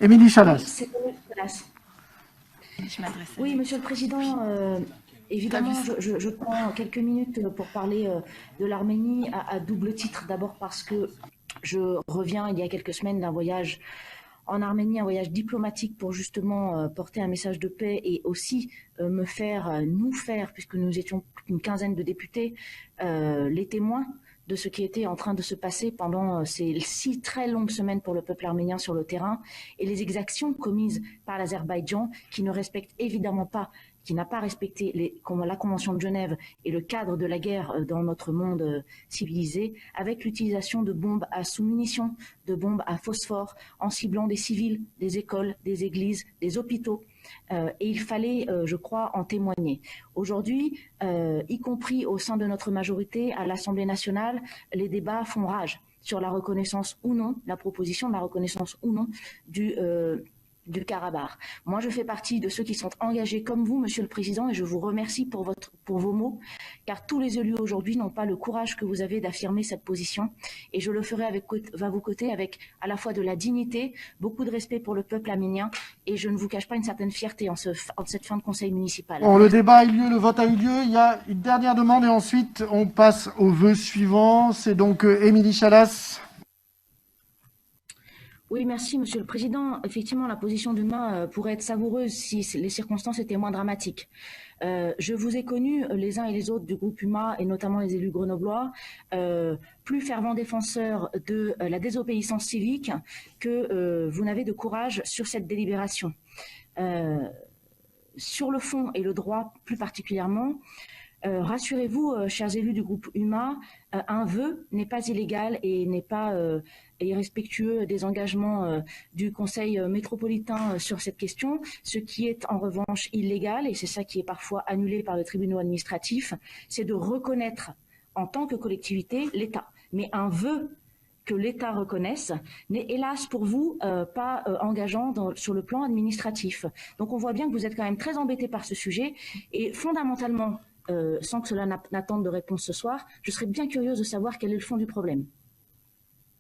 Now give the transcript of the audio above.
Émilie Oui, Chalas. c'est Nicolas. Je m'adresse à Oui, lui. Monsieur le Président, T'as vu évidemment, ça? je prends quelques minutes pour parler de l'Arménie à double titre. D'abord parce que je reviens il y a quelques semaines d'un voyage en Arménie, un voyage diplomatique pour justement porter un message de paix et aussi nous faire, puisque nous étions une quinzaine de députés, les témoins de ce qui était en train de se passer pendant ces 6 très longues semaines pour le peuple arménien sur le terrain et les exactions commises par l'Azerbaïdjan qui ne respectent évidemment pas, qui n'a pas respecté la Convention de Genève et le cadre de la guerre dans notre monde civilisé, avec l'utilisation de bombes à sous-munitions, de bombes à phosphore, en ciblant des civils, des écoles, des églises, des hôpitaux. Et il fallait, je crois, en témoigner. Aujourd'hui, y compris au sein de notre majorité à l'Assemblée nationale, les débats font rage sur la reconnaissance ou non, la proposition de la reconnaissance ou non du Karabakh. Moi, je fais partie de ceux qui sont engagés comme vous, Monsieur le Président, et je vous remercie pour vos mots, car tous les élus aujourd'hui n'ont pas le courage que vous avez d'affirmer cette position, et je le ferai à vos côtés avec à la fois de la dignité, beaucoup de respect pour le peuple arménien, et je ne vous cache pas une certaine fierté en cette fin de conseil municipal. Bon, le débat a eu lieu, le vote a eu lieu. Il y a une dernière demande et ensuite on passe au vœu suivant. C'est donc Émilie Chalas. Oui, merci, Monsieur le Président. Effectivement, la position d'Uma pourrait être savoureuse si les circonstances étaient moins dramatiques. Je vous ai connus, les uns et les autres du groupe UMA, et notamment les élus grenoblois, plus fervents défenseurs de la désobéissance civique que vous n'avez de courage sur cette délibération. Sur le fond et le droit plus particulièrement, rassurez-vous, chers élus du groupe UMA, un vœu n'est pas illégal et n'est pas irrespectueux des engagements du Conseil métropolitain sur cette question. Ce qui est en revanche illégal, et c'est ça qui est parfois annulé par les tribunaux administratifs, c'est de reconnaître en tant que collectivité l'État. Mais un vœu que l'État reconnaisse n'est hélas pour vous pas engageant sur le plan administratif. Donc on voit bien que vous êtes quand même très embêté par ce sujet et fondamentalement, sans que cela n'attende de réponse ce soir, je serais bien curieuse de savoir quel est le fond du problème.